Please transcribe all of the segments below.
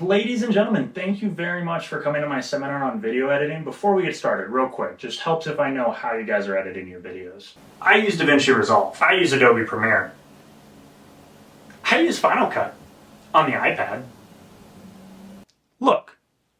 Ladies and gentlemen, thank you very much for coming to my seminar on video editing. Before we get started, real quick, just helps if I know how you guys are editing your videos. I use DaVinci Resolve. I use Adobe Premiere. I use Final Cut on the iPad. Look,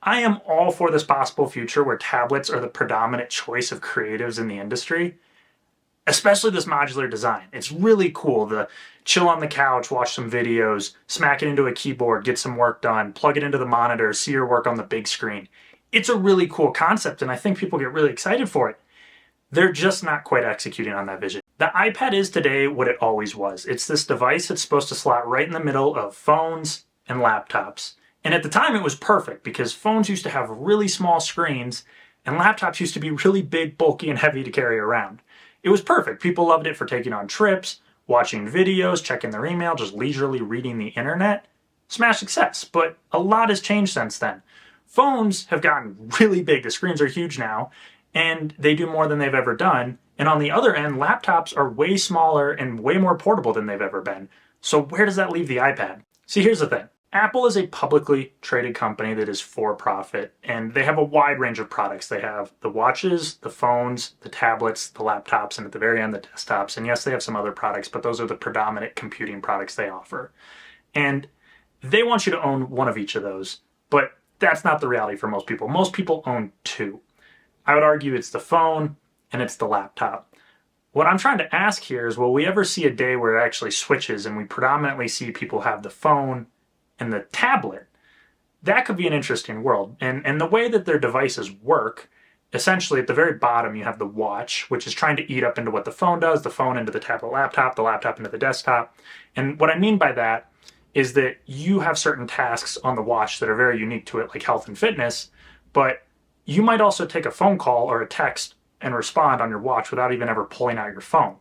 I am all for this possible future where tablets are the predominant choice of creatives in the industry. Especially this modular design. It's really cool. The chill on the couch, watch some videos, smack it into a keyboard, get some work done, plug it into the monitor, see your work on the big screen. It's a really cool concept, and I think people get really excited for it. They're just not quite executing on that vision. The iPad is today what it always was. It's this device that's supposed to slot right in the middle of phones and laptops. And at the time it was perfect because phones used to have really small screens and laptops used to be really big, bulky, and heavy to carry around. It was perfect. People loved it for taking on trips, watching videos, checking their email, just leisurely reading the internet. Smash success, but a lot has changed since then. Phones have gotten really big. The screens are huge now, and they do more than they've ever done. And on the other end, laptops are way smaller and way more portable than they've ever been. So where does that leave the iPad? See, here's the thing. Apple is a publicly traded company that is for profit, and they have a wide range of products. They have the watches, the phones, the tablets, the laptops, and at the very end, the desktops. And yes, they have some other products, but those are the predominant computing products they offer. And they want you to own one of each of those, but that's not the reality for most people. Most people own two. I would argue it's the phone and it's the laptop. What I'm trying to ask here is, will we ever see a day where it actually switches and we predominantly see people have the phone and the tablet? That could be an interesting world. And the way that their devices work, essentially at the very bottom you have the watch, which is trying to eat up into what the phone does, the phone into the tablet laptop, the laptop into the desktop. And what I mean by that is that you have certain tasks on the watch that are very unique to it, like health and fitness, but you might also take a phone call or a text and respond on your watch without even ever pulling out your phone.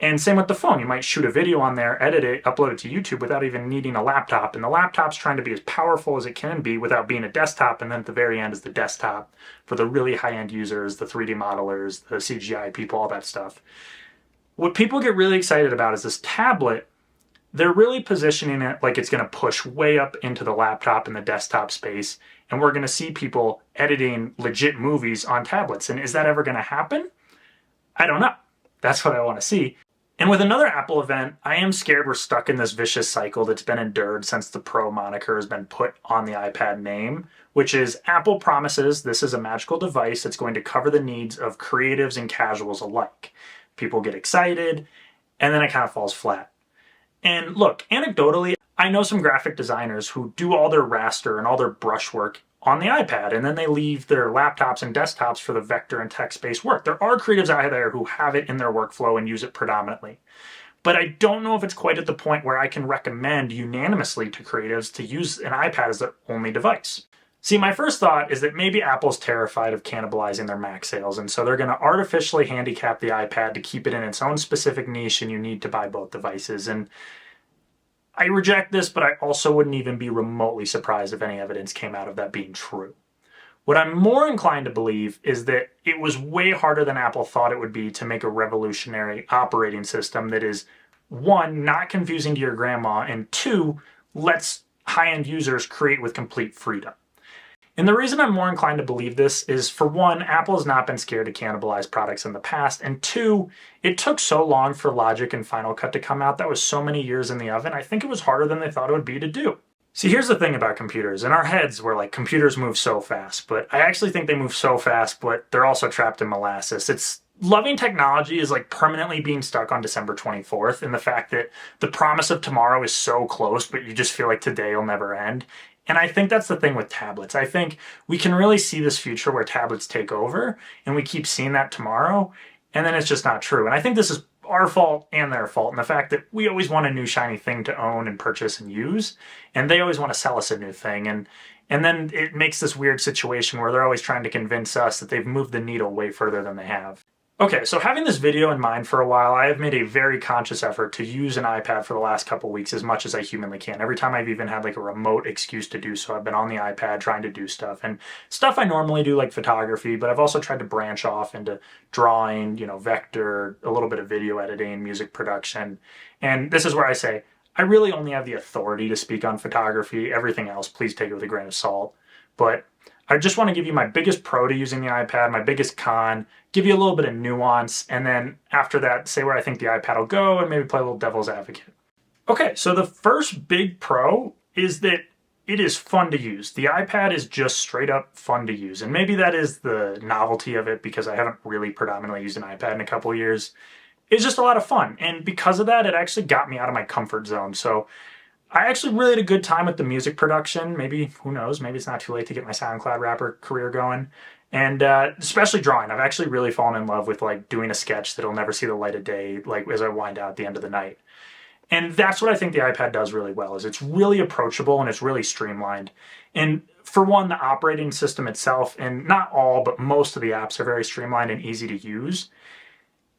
And same with the phone. You might shoot a video on there, edit it, upload it to YouTube without even needing a laptop. And the laptop's trying to be as powerful as it can be without being a desktop. And then at the very end is the desktop for the really high-end users, the 3D modelers, the CGI people, all that stuff. What people get really excited about is this tablet. They're really positioning it like it's going to push way up into the laptop and the desktop space. And we're going to see people editing legit movies on tablets. And is that ever going to happen? I don't know. That's what I want to see. And with another Apple event, I am scared we're stuck in this vicious cycle that's been endured since the Pro moniker has been put on the iPad name, which is Apple promises this is a magical device that's going to cover the needs of creatives and casuals alike. People get excited, and then it kind of falls flat. And look, anecdotally, I know some graphic designers who do all their raster and all their brushwork on the iPad, and then they leave their laptops and desktops for the vector and text-based work. There are creatives out there who have it in their workflow and use it predominantly. But I don't know if it's quite at the point where I can recommend unanimously to creatives to use an iPad as their only device. See, my first thought is that maybe Apple's terrified of cannibalizing their Mac sales, and so they're going to artificially handicap the iPad to keep it in its own specific niche, and you need to buy both devices. And I reject this, but I also wouldn't even be remotely surprised if any evidence came out of that being true. What I'm more inclined to believe is that it was way harder than Apple thought it would be to make a revolutionary operating system that is, one, not confusing to your grandma, and two, lets high-end users create with complete freedom. And the reason I'm more inclined to believe this is, for one, Apple has not been scared to cannibalize products in the past, and two, it took so long for Logic and Final Cut to come out. That was so many years in the oven. I think it was harder than they thought it would be to do. See, here's the thing about computers. In our heads, we're like, computers move so fast, but I actually think they move so fast, but they're also trapped in molasses. Loving technology is like permanently being stuck on December 24th, and the fact that the promise of tomorrow is so close, but you just feel like today will never end. And I think that's the thing with tablets. I think we can really see this future where tablets take over, and we keep seeing that tomorrow, and then it's just not true. And I think this is our fault and their fault, and the fact that we always want a new shiny thing to own and purchase and use, and they always want to sell us a new thing. And then it makes this weird situation where they're always trying to convince us that they've moved the needle way further than they have. Okay, so having this video in mind for a while, I have made a very conscious effort to use an iPad for the last couple weeks as much as I humanly can. Every time I've even had like a remote excuse to do so, I've been on the iPad trying to do stuff. And stuff I normally do, like photography, but I've also tried to branch off into drawing, vector, a little bit of video editing, music production. And this is where I say, I really only have the authority to speak on photography. Everything else, please take it with a grain of salt. But I just want to give you my biggest pro to using the iPad, my biggest con, give you a little bit of nuance, and then after that, say where I think the iPad will go and maybe play a little devil's advocate. Okay, so the first big pro is that it is fun to use. The iPad is just straight up fun to use. And maybe that is the novelty of it because I haven't really predominantly used an iPad in a couple of years. It's just a lot of fun. And because of that, it actually got me out of my comfort zone. So I actually really had a good time with the music production. Maybe, who knows, maybe it's not too late to get my SoundCloud rapper career going. And especially drawing. I've actually really fallen in love with like doing a sketch that'll never see the light of day, like as I wind down at the end of the night. And that's what I think the iPad does really well, is it's really approachable and it's really streamlined. And for one, the operating system itself, and not all, but most of the apps are very streamlined and easy to use.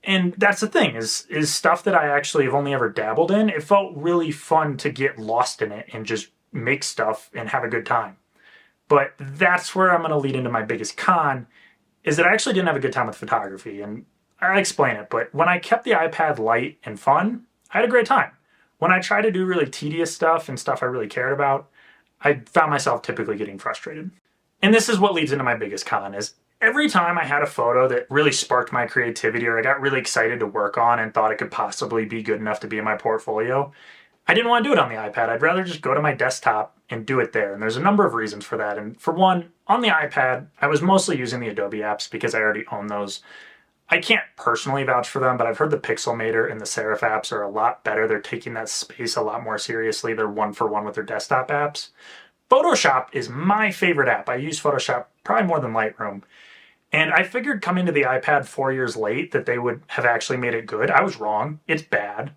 And that's the thing, is stuff that I actually have only ever dabbled in. It felt really fun to get lost in it and just make stuff and have a good time. But that's where I'm going to lead into my biggest con, is that I actually didn't have a good time with photography. And I'll explain it, but when I kept the iPad light and fun, I had a great time. When I tried to do really tedious stuff and stuff I really cared about, I found myself typically getting frustrated. And this is what leads into my biggest con, is every time I had a photo that really sparked my creativity or I got really excited to work on and thought it could possibly be good enough to be in my portfolio, I didn't want to do it on the iPad. I'd rather just go to my desktop and do it there. And there's a number of reasons for that. And for one, on the iPad, I was mostly using the Adobe apps because I already own those. I can't personally vouch for them, but I've heard the Pixelmator and the Serif apps are a lot better. They're taking that space a lot more seriously. They're one for one with their desktop apps. Photoshop is my favorite app. I use Photoshop probably more than Lightroom. And I figured coming to the iPad 4 years late that they would have actually made it good. I was wrong. It's bad.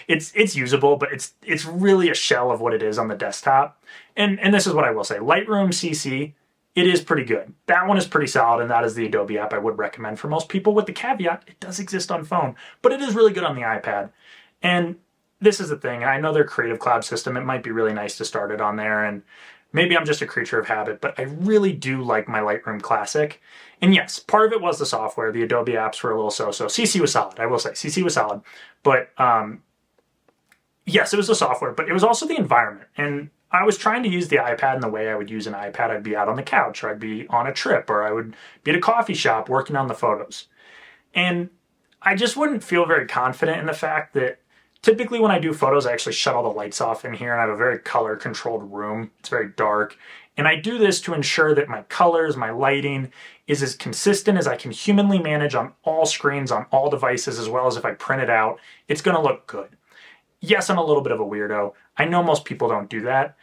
It's usable, but it's really a shell of what it is on the desktop. And this is what I will say. Lightroom CC, it is pretty good. That one is pretty solid, and that is the Adobe app I would recommend for most people, with the caveat, it does exist on phone, but it is really good on the iPad. And this is the thing, I know their Creative Cloud system, it might be really nice to start it on there, and maybe I'm just a creature of habit, but I really do like my Lightroom Classic. And yes, part of it was the software. The Adobe apps were a little so-so. CC was solid, I will say. CC was solid. But yes, it was the software, but it was also the environment. And I was trying to use the iPad in the way I would use an iPad. I'd be out on the couch, or I'd be on a trip, or I would be at a coffee shop working on the photos. And I just wouldn't feel very confident in the fact that typically when I do photos, I actually shut all the lights off in here, and I have a very color-controlled room. It's very dark. And I do this to ensure that my colors, my lighting is as consistent as I can humanly manage on all screens, on all devices, as well as if I print it out, it's going to look good. Yes, I'm a little bit of a weirdo. I know most people don't do that.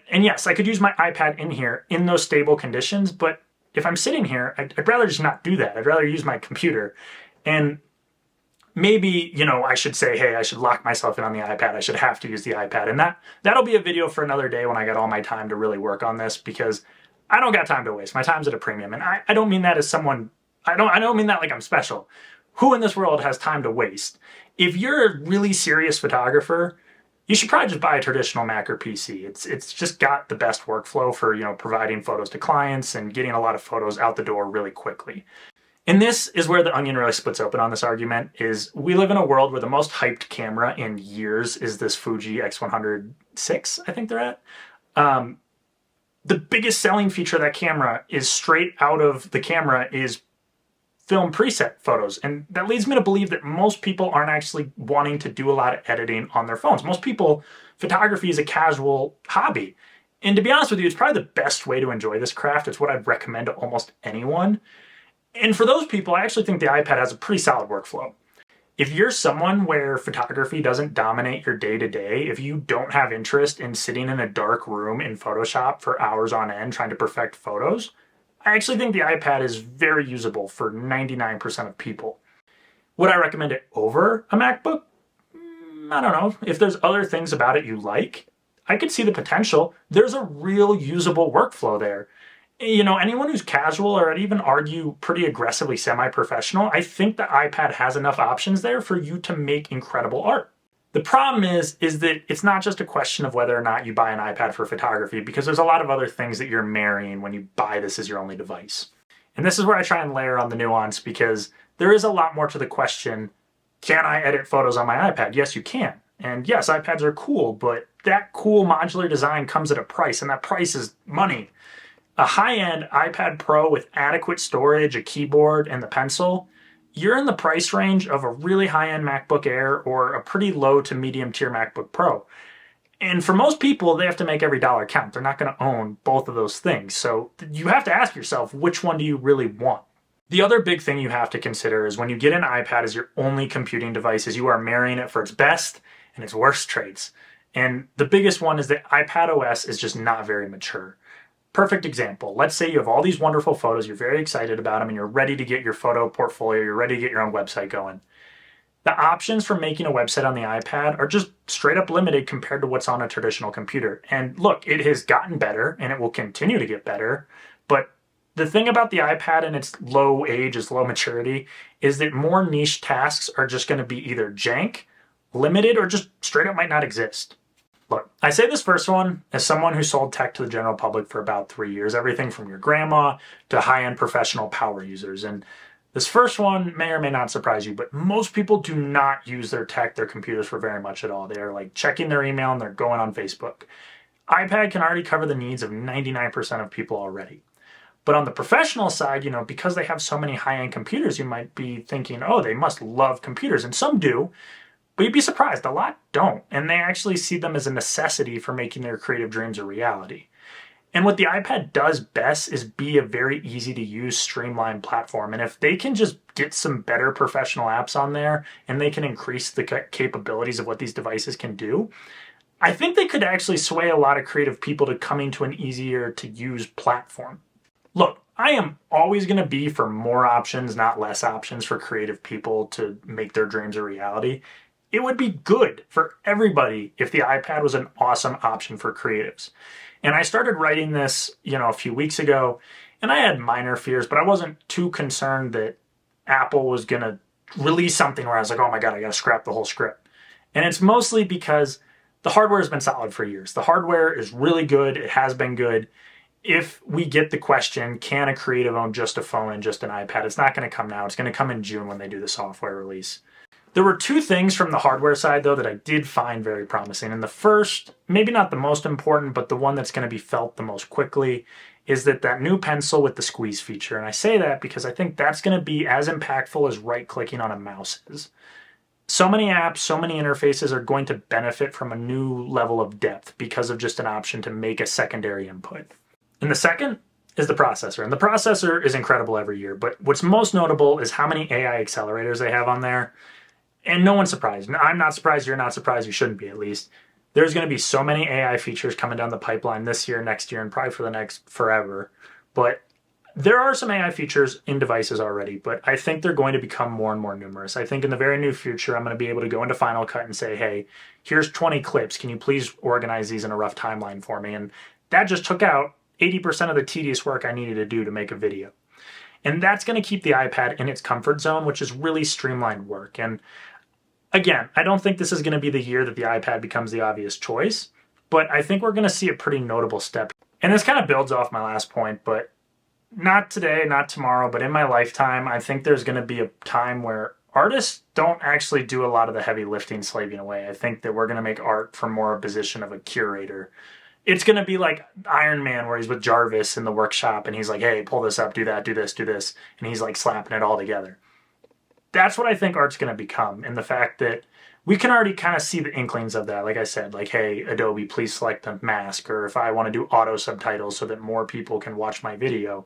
And yes, I could use my iPad in here in those stable conditions, but if I'm sitting here, I'd rather just not do that. I'd rather use my computer. And maybe, I should say, hey, I should lock myself in on the iPad. I should have to use the iPad. And that'll be a video for another day when I got all my time to really work on this, because I don't got time to waste. My time's at a premium. And I don't mean that as someone, I don't mean that like I'm special. Who in this world has time to waste? If you're a really serious photographer, you should probably just buy a traditional Mac or PC. It's just got the best workflow for, providing photos to clients and getting a lot of photos out the door really quickly. And this is where the onion really splits open on this argument, is we live in a world where the most hyped camera in years is this Fuji X100VI, I think they're at. The biggest selling feature of that camera is straight out of the camera is film preset photos. And that leads me to believe that most people aren't actually wanting to do a lot of editing on their phones. Most people, photography is a casual hobby. And to be honest with you, it's probably the best way to enjoy this craft. It's what I'd recommend to almost anyone. And for those people, I actually think the iPad has a pretty solid workflow. If you're someone where photography doesn't dominate your day-to-day, if you don't have interest in sitting in a dark room in Photoshop for hours on end trying to perfect photos, I actually think the iPad is very usable for 99% of people. Would I recommend it over a MacBook? I don't know. If there's other things about it you like, I could see the potential. There's a real usable workflow there. Anyone who's casual, or I'd even argue pretty aggressively semi-professional, I think the iPad has enough options there for you to make incredible art. The problem is that it's not just a question of whether or not you buy an iPad for photography, because there's a lot of other things that you're marrying when you buy this as your only device. And this is where I try and layer on the nuance, because there is a lot more to the question, can I edit photos on my iPad? Yes, you can. And yes, iPads are cool, but that cool modular design comes at a price, and that price is money. A high-end iPad Pro with adequate storage, a keyboard, and the pencil, you're in the price range of a really high-end MacBook Air or a pretty low to medium tier MacBook Pro. And for most people, they have to make every dollar count. They're not going to own both of those things. So you have to ask yourself, which one do you really want? The other big thing you have to consider is when you get an iPad as your only computing device, is you are marrying it for its best and its worst traits. And the biggest one is that iPad OS is just not very mature. Perfect example. Let's say you have all these wonderful photos, you're very excited about them, and you're ready to get your photo portfolio, you're ready to get your own website going. The options for making a website on the iPad are just straight up limited compared to what's on a traditional computer. And look, it has gotten better and it will continue to get better, but the thing about the iPad and its low age, its low maturity, is that more niche tasks are just going to be either jank, limited, or just straight up might not exist. Look, I say this first one as someone who sold tech to the general public for about 3 years, everything from your grandma to high-end professional power users. And this first one may or may not surprise you, but most people do not use their tech, their computers for very much at all. They are like checking their email and they're going on Facebook. iPad can already cover the needs of 99% of people already. But on the professional side, because they have so many high-end computers, you might be thinking, oh, they must love computers. And some do, but you'd be surprised. A lot don't. And they actually see them as a necessity for making their creative dreams a reality. And what the iPad does best is be a very easy-to-use, streamlined platform. And if they can just get some better professional apps on there and they can increase the capabilities of what these devices can do, I think they could actually sway a lot of creative people to coming to an easier-to-use platform. Look, I am always going to be for more options, not less options for creative people to make their dreams a reality. It would be good for everybody if the iPad was an awesome option for creatives. And I started writing this, a few weeks ago, and I had minor fears, but I wasn't too concerned that Apple was going to release something where I was like, oh my God, I got to scrap the whole script. And it's mostly because the hardware has been solid for years. The hardware is really good. It has been good. If we get the question, can a creative own just a phone and just an iPad? It's not going to come now. It's going to come in June when they do the software release. There were two things from the hardware side, though, that I did find very promising. And the first, maybe not the most important, but the one that's going to be felt the most quickly, is that new pencil with the squeeze feature. And I say that because I think that's going to be as impactful as right-clicking on a mouse is. So many apps, so many interfaces are going to benefit from a new level of depth because of just an option to make a secondary input. And the second is the processor. And the processor is incredible every year, but what's most notable is how many AI accelerators they have on there. And no one's surprised. I'm not surprised, you're not surprised, you shouldn't be at least. There's going to be so many AI features coming down the pipeline this year, next year, and probably for the next forever. But there are some AI features in devices already, but I think they're going to become more and more numerous. I think in the very near future, I'm going to be able to go into Final Cut and say, hey, here's 20 clips. Can you please organize these in a rough timeline for me? And that just took out 80% of the tedious work I needed to do to make a video. And that's going to keep the iPad in its comfort zone, which is really streamlined work. And again, I don't think this is going to be the year that the iPad becomes the obvious choice, but I think we're going to see a pretty notable step. And this kind of builds off my last point, but not today, not tomorrow, but in my lifetime, I think there's going to be a time where artists don't actually do a lot of the heavy lifting slaving away. I think that we're going to make art from more a position of a curator. It's going to be like Iron Man where he's with Jarvis in the workshop and he's like, hey, pull this up, do that, do this, do this. And he's like slapping it all together. That's what I think art's going to become. And the fact that we can already kind of see the inklings of that. Like I said, like, hey, Adobe, please select the mask. Or if I want to do auto subtitles so that more people can watch my video,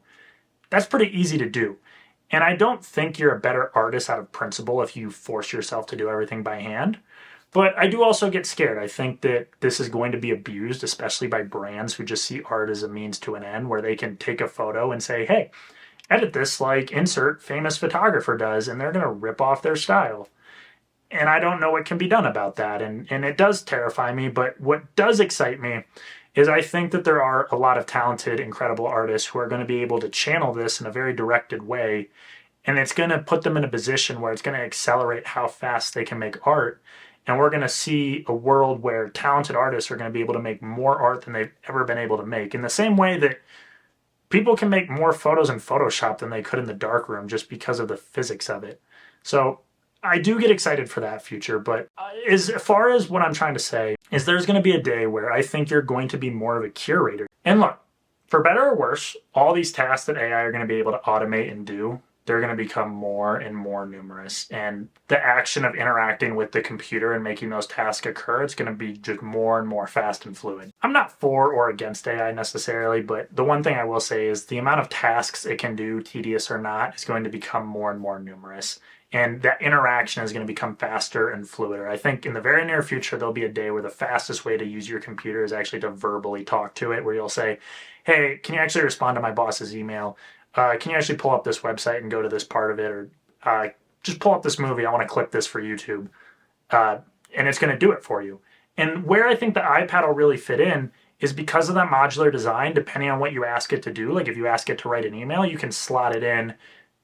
that's pretty easy to do. And I don't think you're a better artist out of principle if you force yourself to do everything by hand. But I do also get scared. I think that this is going to be abused, especially by brands who just see art as a means to an end, where they can take a photo and say, hey, edit this like insert famous photographer does, and they're going to rip off their style. And I don't know what can be done about that. And it does terrify me. But what does excite me is I think that there are a lot of talented, incredible artists who are going to be able to channel this in a very directed way. And it's going to put them in a position where it's going to accelerate how fast they can make art. And we're going to see a world where talented artists are going to be able to make more art than they've ever been able to make. In the same way that people can make more photos in Photoshop than they could in the darkroom just because of the physics of it. So I do get excited for that future, but as far as what I'm trying to say is there's going to be a day where I think you're going to be more of a curator. And look, for better or worse, all these tasks that AI are going to be able to automate and do, they're going to become more and more numerous. And the action of interacting with the computer and making those tasks occur, it's going to be just more and more fast and fluid. I'm not for or against AI necessarily, but the one thing I will say is the amount of tasks it can do, tedious or not, is going to become more and more numerous. And that interaction is going to become faster and fluider. I think in the very near future, there'll be a day where the fastest way to use your computer is actually to verbally talk to it, where you'll say, hey, can you actually respond to my boss's email? Can you actually pull up this website and go to this part of it? Or just pull up this movie. I want to clip this for YouTube. And it's going to do it for you. And where I think the iPad will really fit in is because of that modular design, depending on what you ask it to do. Like if you ask it to write an email, you can slot it in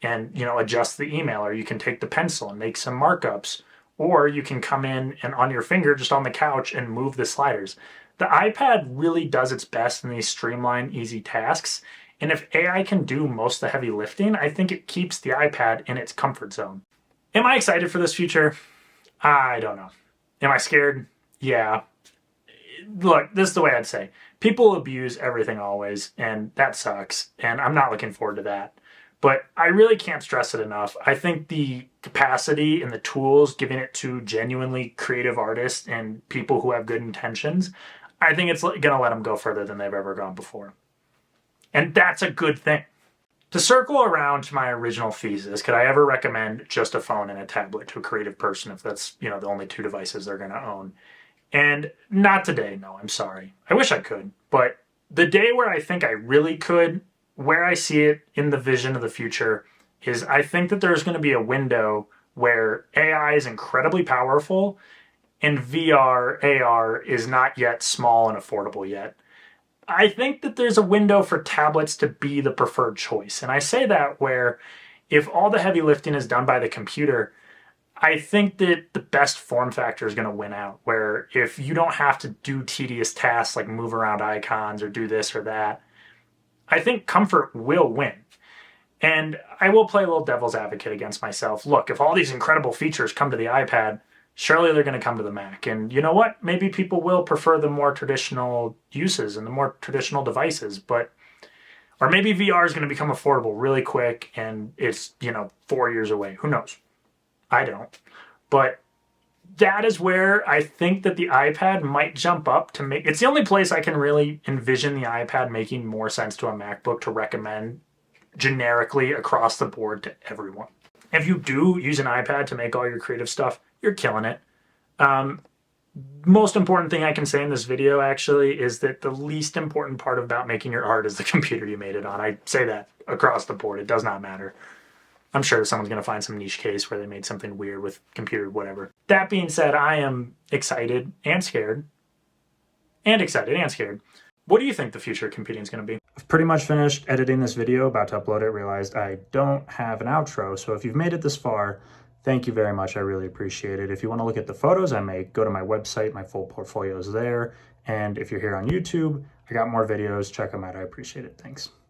and adjust the email, or you can take the pencil and make some markups, or you can come in and on your finger just on the couch and move the sliders. The iPad really does its best in these streamlined, easy tasks. And if AI can do most of the heavy lifting, I think it keeps the iPad in its comfort zone. Am I excited for this future? I don't know. Am I scared? Yeah. Look, this is the way I'd say. People abuse everything always, and that sucks. And I'm not looking forward to that. But I really can't stress it enough. I think the capacity and the tools, giving it to genuinely creative artists and people who have good intentions, I think it's going to let them go further than they've ever gone before. And that's a good thing. To circle around to my original thesis, could I ever recommend just a phone and a tablet to a creative person if that's, the only two devices they're going to own? And not today, no, I'm sorry. I wish I could. But the day where I think I really could, where I see it in the vision of the future, is I think that there's going to be a window where AI is incredibly powerful and VR, AR is not yet small and affordable yet. I think that there's a window for tablets to be the preferred choice. And I say that where if all the heavy lifting is done by the computer, I think that the best form factor is going to win out. Where if you don't have to do tedious tasks like move around icons or do this or that, I think comfort will win. And I will play a little devil's advocate against myself. Look, if all these incredible features come to the iPad, surely they're going to come to the Mac. And you know what? Maybe people will prefer the more traditional uses and the more traditional devices. Or maybe VR is going to become affordable really quick and it's, 4 years away. Who knows? I don't. But that is where I think that the iPad might jump up to make... It's the only place I can really envision the iPad making more sense to a MacBook to recommend generically across the board to everyone. If you do use an iPad to make all your creative stuff, you're killing it. Most important thing I can say in this video, actually, is that the least important part about making your art is the computer you made it on. I say that across the board. It does not matter. I'm sure someone's going to find some niche case where they made something weird with computer, whatever. That being said, I am excited and scared. And excited and scared. What do you think the future of computing is going to be? I've pretty much finished editing this video, about to upload it, realized I don't have an outro. So if you've made it this far, thank you very much. I really appreciate it. If you want to look at the photos I make, go to my website. My full portfolio is there. And if you're here on YouTube, I got more videos. Check them out. I appreciate it. Thanks.